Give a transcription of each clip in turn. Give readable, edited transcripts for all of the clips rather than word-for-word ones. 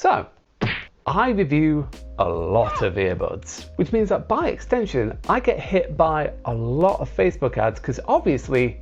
So, I review a lot of earbuds, which means that by extension, I get hit by a lot of Facebook ads because obviously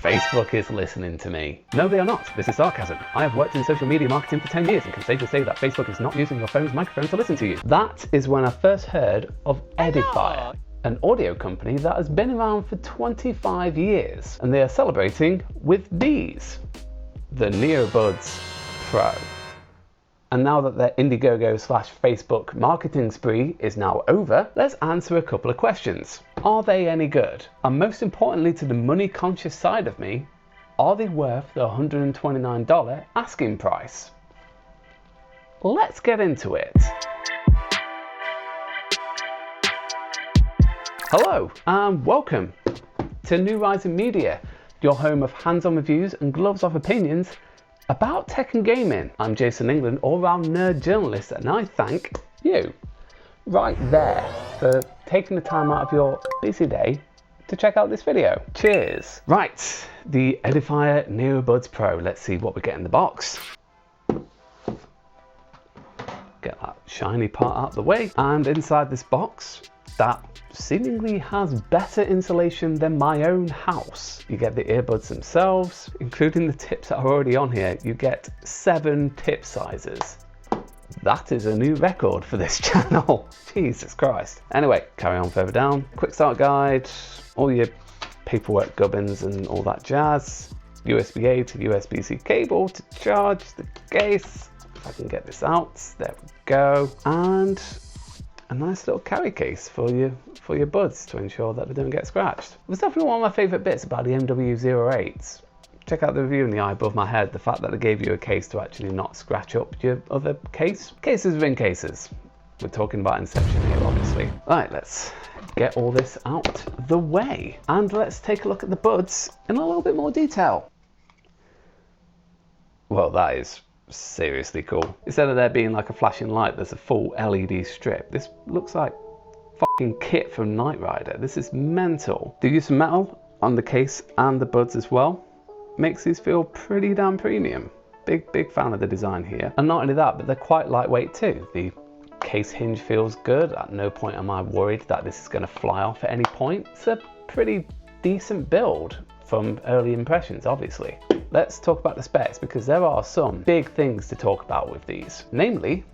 Facebook is listening to me. No, they are not. This is sarcasm. I have worked in social media marketing for 10 years and can safely say that Facebook is not using your phone's microphone to listen to you. That is when I first heard of Edifier, an audio company that has been around for 25 years, and they are celebrating with these, the Neobuds Pro. And now that their Indiegogo/Facebook marketing spree is now over, let's answer a couple of questions. Are they any good? And most importantly to the money conscious side of me, are they worth the $129 asking price? Let's get into it. Hello and welcome to New Rising Media, your home of hands-on reviews and gloves off opinions about tech and gaming. I'm Jason England, all-round nerd journalist, and I thank you right there for taking the time out of your busy day to check out this video. Cheers. Right, the Edifier Neobuds Pro. Let's see what we get in the box. Get that shiny part out of the way. And inside this box, that seemingly has better insulation than my own house. You get the earbuds themselves, including the tips that are already on here. You get 7 tip sizes. That is a new record for this channel. Jesus Christ. Anyway, carry on further down. Quick start guide, all your paperwork gubbins and all that jazz. USB-A to USB-C cable to charge the case. If I can get this out, there we go. And a nice little carry case for your buds to ensure that they don't get scratched. It was definitely one of my favourite bits about the MW08s. Check out the review in the eye above my head, the fact that they gave you a case to actually not scratch up your other case. Cases within cases. We're talking about Inception here, obviously. Right, let's get all this out the way. And let's take a look at the buds in a little bit more detail. Well, that is seriously cool. Instead of there being like a flashing light, there's a full LED strip. This looks like fucking kit from Knight Rider. This is mental. Do use some metal on the case and the buds as well. Makes these feel pretty damn premium. Big fan of the design here. And not only that, but they're quite lightweight too. The case hinge feels good. At no point am I worried that this is going to fly off at any point. It's a pretty decent build from early impressions, obviously. Let's talk about the specs because there are some big things to talk about with these. Namely,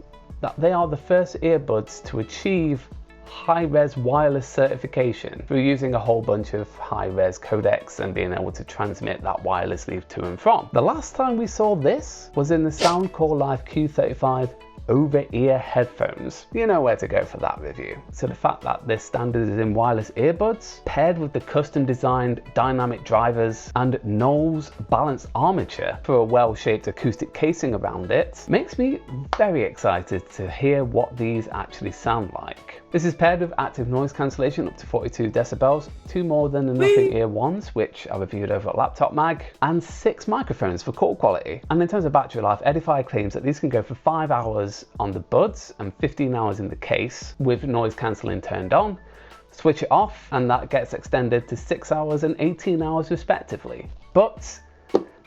that they are the first earbuds to achieve high-res wireless certification through using a whole bunch of high-res codecs and being able to transmit that wirelessly to and from. The last time we saw this was in the Soundcore Live Q35 over-ear headphones. You know where to go for that review. So the fact that this standard is in wireless earbuds, paired with the custom designed dynamic drivers and Knowles balanced armature for a well-shaped acoustic casing around it, makes me very excited to hear what these actually sound like. This is paired with active noise cancellation up to 42 decibels, 2 more than the Nothing Ear ones, which I reviewed over at Laptop Mag, and 6 microphones for call quality. And in terms of battery life, Edifier claims that these can go for 5 hours on the buds and 15 hours in the case with noise cancelling turned on. Switch it off and that gets extended to 6 hours and 18 hours respectively. But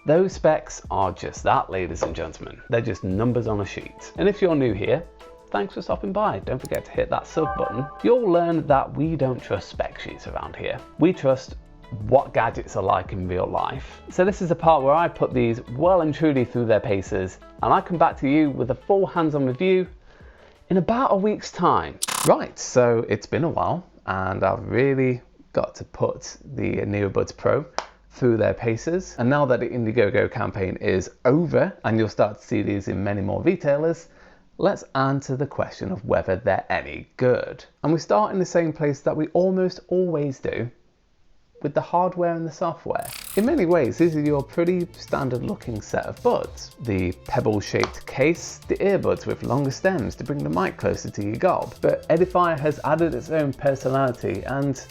those specs are just that, ladies and gentlemen. They're just numbers on a sheet. And if you're new here, thanks for stopping by. Don't forget to hit that sub button. You'll learn that we don't trust spec sheets around here. We trust what gadgets are like in real life. So this is the part where I put these well and truly through their paces, and I come back to you with a full hands-on review in about a week's time. Right, so it's been a while, and I've really got to put the Neobuds Pro through their paces. And now that the Indiegogo campaign is over, and you'll start to see these in many more retailers, let's answer the question of whether they're any good. And we start in the same place that we almost always do, with the hardware and the software. In many ways, these are your pretty standard looking set of buds. The pebble shaped case, the earbuds with longer stems to bring the mic closer to your gob. But Edifier has added its own personality and,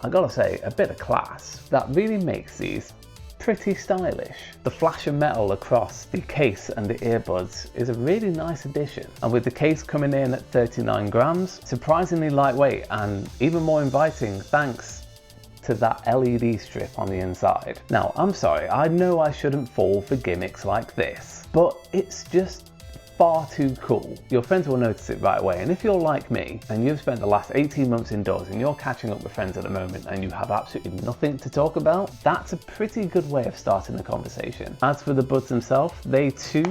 I gotta say, a bit of class that really makes these pretty stylish. The flash of metal across the case and the earbuds is a really nice addition. And with the case coming in at 39 grams, surprisingly lightweight and even more inviting thanks to that LED strip on the inside. Now, I'm sorry, I know I shouldn't fall for gimmicks like this, but it's just far too cool, your friends will notice it right away. And if you're like me and you've spent the last 18 months indoors and you're catching up with friends at the moment and you have absolutely nothing to talk about, that's a pretty good way of starting the conversation. As for the buds themselves, they too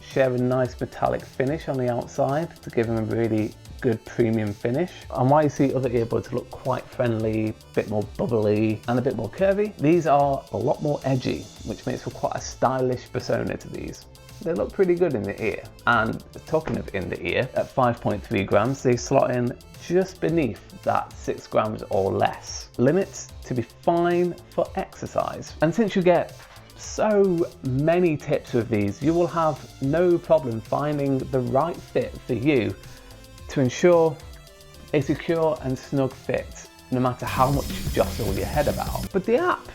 share a nice metallic finish on the outside to give them a really good premium finish. And while you see other earbuds look quite friendly, a bit more bubbly and a bit more curvy, these are a lot more edgy, which makes for quite a stylish persona to these. They look pretty good in the ear. And talking of in the ear, at 5.3 grams, they slot in just beneath that 6 grams or less limits to be fine for exercise. And since you get so many tips with these, you will have no problem finding the right fit for you to ensure a secure and snug fit, no matter how much you jostle your head about. But the app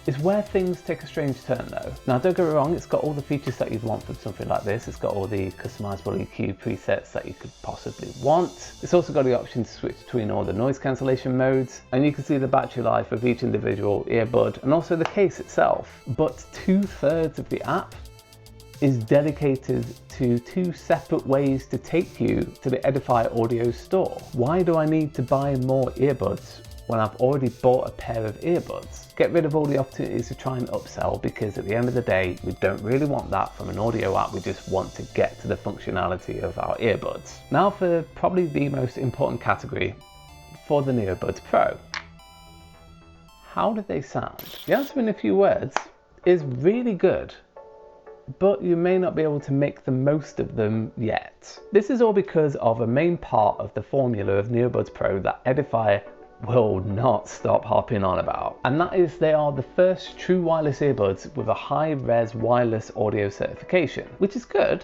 is where things take a strange turn though. Now don't get me wrong, it's got all the features that you'd want from something like this. It's got all the customizable EQ presets that you could possibly want. It's also got the option to switch between all the noise cancellation modes, and you can see the battery life of each individual earbud and also the case itself. But 2/3 of the app is dedicated to 2 separate ways to take you to the Edifier audio store. Why do I need to buy more earbuds when I've already bought a pair of earbuds? Get rid of all the opportunities to try and upsell, because at the end of the day, we don't really want that from an audio app. We just want to get to the functionality of our earbuds. Now for probably the most important category for the Neobuds Pro. How do they sound? The answer in a few words is really good, but you may not be able to make the most of them yet. This is all because of a main part of the formula of Neobuds Pro that Edifier will not stop harping on about. And that is they are the first true wireless earbuds with a high-res wireless audio certification, which is good,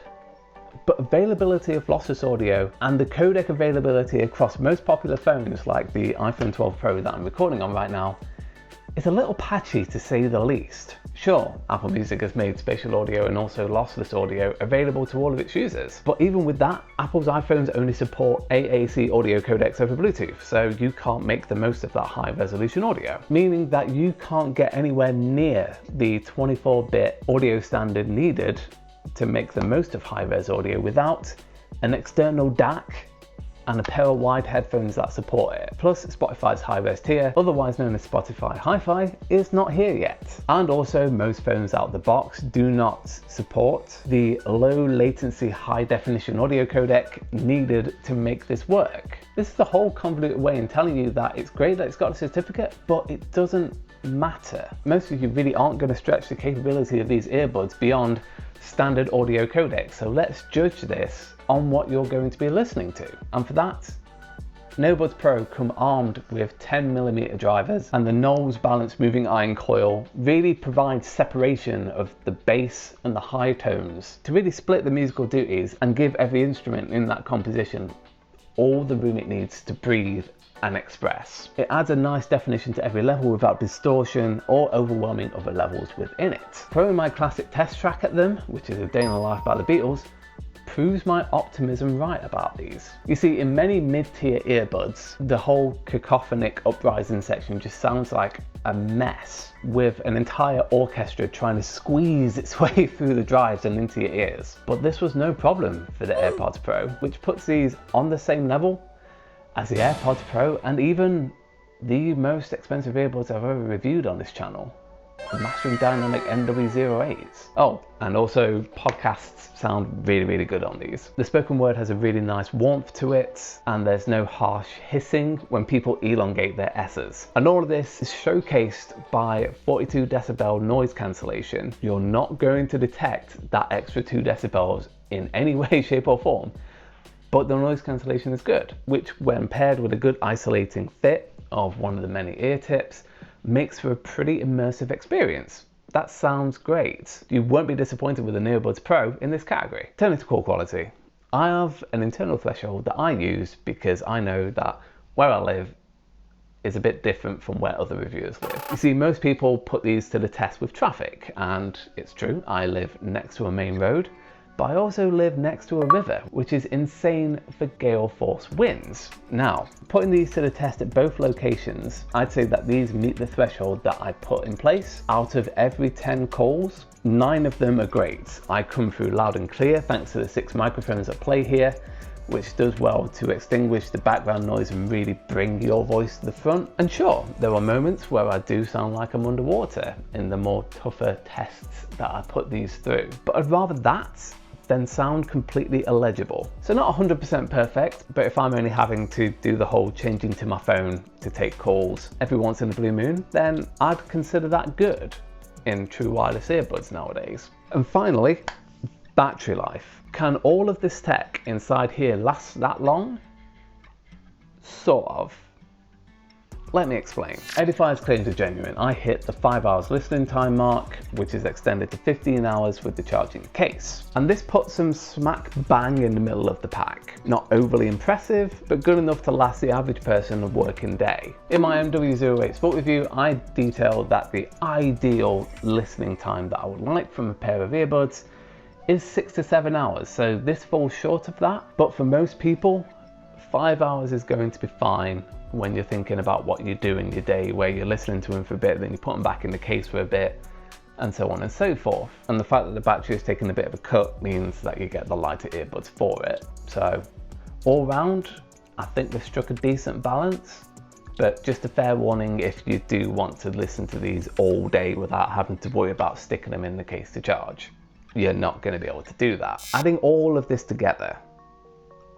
but availability of lossless audio and the codec availability across most popular phones like the iPhone 12 Pro that I'm recording on right now is a little patchy to say the least. Sure, Apple Music has made spatial audio and also lossless audio available to all of its users, but even with that, Apple's iPhones only support AAC audio codecs over Bluetooth, so you can't make the most of that high resolution audio, meaning that you can't get anywhere near the 24-bit audio standard needed to make the most of high-res audio without an external DAC and a pair of wide headphones that support it. Plus, Spotify's high-res tier, otherwise known as Spotify Hi-Fi, is not here yet. And also, most phones out of the box do not support the low latency, high definition audio codec needed to make this work. This is the whole convoluted way in telling you that it's great that it's got a certificate, but it doesn't matter. Most of you really aren't going to stretch the capability of these earbuds beyond standard audio codecs, so let's judge this on what you're going to be listening to. And for that, Neobuds Pro come armed with 10mm drivers, and the Knowles balanced moving iron coil really provides separation of the bass and the high tones to really split the musical duties and give every instrument in that composition all the room it needs to breathe and express. It adds a nice definition to every level without distortion or overwhelming other levels within it. Throwing my classic test track at them, which is A Day in the Life by the Beatles, proves my optimism right about these. You see, in many mid-tier earbuds, the whole cacophonic uprising section just sounds like a mess, with an entire orchestra trying to squeeze its way through the drives and into your ears. But this was no problem for the AirPods Pro, which puts these on the same level as the AirPods Pro and even the most expensive earbuds I've ever reviewed on this channel, the Mastering Dynamic NW08s. Oh, and also podcasts sound really, really good on these. The spoken word has a really nice warmth to it, and there's no harsh hissing when people elongate their S's. And all of this is showcased by 42 decibel noise cancellation. You're not going to detect that extra 2 decibels in any way, shape or form, but the noise cancellation is good, which when paired with a good isolating fit of one of the many ear tips, makes for a pretty immersive experience. That sounds great. You won't be disappointed with the Neobuds Pro in this category. Turning to call quality. I have an internal threshold that I use because I know that where I live is a bit different from where other reviewers live. You see, most people put these to the test with traffic, and it's true, I live next to a main road, but I also live next to a river, which is insane for gale force winds. Now, putting these to the test at both locations, I'd say that these meet the threshold that I put in place. Out of every 10 calls, 9 of them are great. I come through loud and clear thanks to the 6 microphones at play here, which does well to extinguish the background noise and really bring your voice to the front. And sure, there are moments where I do sound like I'm underwater in the more tougher tests that I put these through, but I'd rather that than sound completely illegible. So not 100% perfect, but if I'm only having to do the whole changing to my phone to take calls every once in a blue moon, then I'd consider that good in true wireless earbuds nowadays. And finally, battery life. Can all of this tech inside here last that long? Sort of. Let me explain. Edifier's claims are genuine. I hit the 5 hours listening time mark, which is extended to 15 hours with the charging case. And this puts them smack bang in the middle of the pack. Not overly impressive, but good enough to last the average person a working day. In my MW08 Sport review, I detailed that the ideal listening time that I would like from a pair of earbuds is 6 to 7 hours. So this falls short of that, but for most people, 5 hours is going to be fine when you're thinking about what you do in your day, where you're listening to them for a bit, then you put them back in the case for a bit, and so on and so forth. And the fact that the battery is taking a bit of a cut means that you get the lighter earbuds for it. So all round, I think they've struck a decent balance, but just a fair warning if you do want to listen to these all day without having to worry about sticking them in the case to charge. You're not going to be able to do that. Adding all of this together,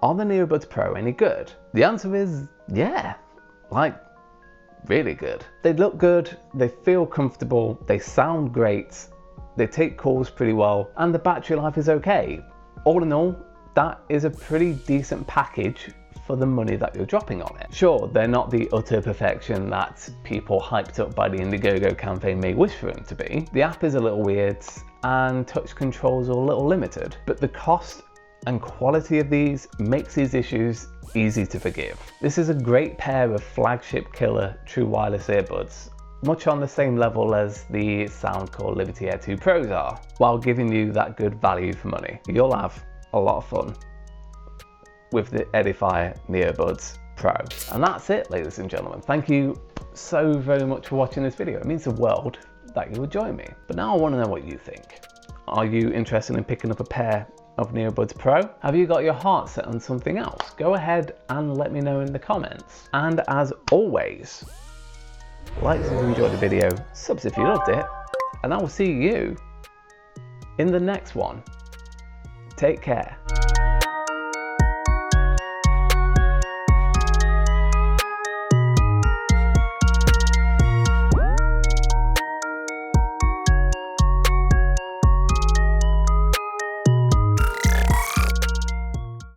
are the Neobuds Pro any good? The answer is yeah, like really good. They look good, they feel comfortable, they sound great, they take calls pretty well, and the battery life is okay. All in all, that is a pretty decent package for the money that you're dropping on it. Sure, they're not the utter perfection that people hyped up by the Indiegogo campaign may wish for them to be. The app is a little weird and touch controls are a little limited, but the cost and quality of these makes these issues easy to forgive. This is a great pair of flagship killer true wireless earbuds, much on the same level as the Soundcore Liberty Air 2 Pros are, while giving you that good value for money. You'll have a lot of fun with the Edifier Neobuds Pro. And that's it, ladies and gentlemen. Thank you so very much for watching this video. It means the world that you would join me. But now I want to know what you think. Are you interested in picking up a pair of Neobuds Pro? Have you got your heart set on something else? Go ahead and let me know in the comments. And as always, like if you enjoyed the video, subs if you loved it, and I will see you in the next one. Take care.